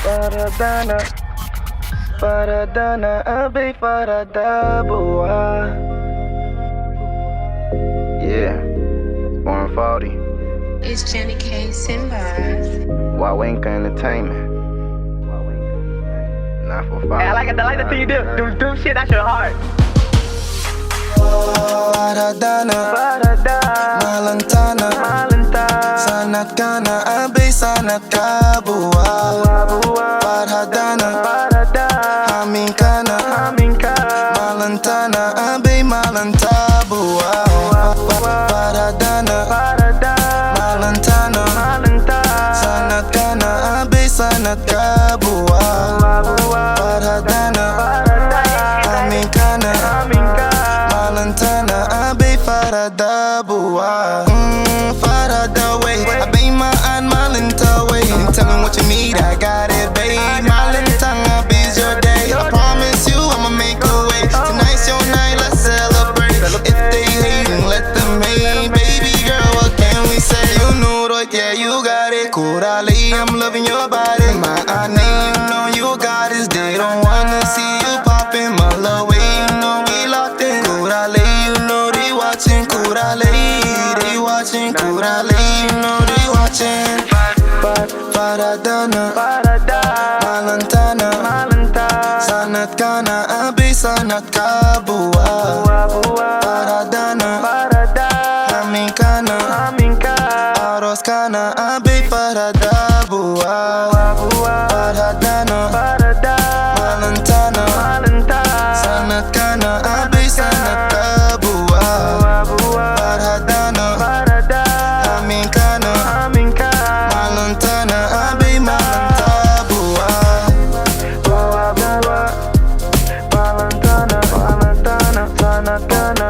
Farhadano, Farhadano, abay Farhadabo. Yeah, born Fodie. It's Jenny K. Simba. Wawinka Entertainment. Not for fire. Hey, I like the thing you do shit, that's your heart. Farhadano, Malantana, sanat ka na, abay sanat ka buwa. Farhadano, haming ka na, malantana, abay malanta buwa. Farhadano, malantana, sanat ka na, abay sanat ka buwa. Farhadano, haming ka na, malantana, abay Farhadabo. Farhadaway, abay maan malantaway. Tell me what you need, I got it, babe. Malantang, abay's your day. I promise you I'ma make a way. Tonight's your night, let's celebrate. If they hating, let them hate. Baby girl, what can we say? You know it, yeah, you got it. Kurale, I'm loving your body. My ane, you know you got it. They don't wanna see you popping my love way. You know we locked in. Kurale, you know they watching. Kurale, they watching. Kurale, you know they watching. Farhadano, malantana, sanat ka na, abay sanat ka buwa. Farhadano, haming ka na, aros ka na, abay Farhadabo. Farhadano, malantana, sanat ka na, abay sanat ka buwa. Farhadano, haming ka na, malantana, abay malanta buwa. Malantana, sanat ka na,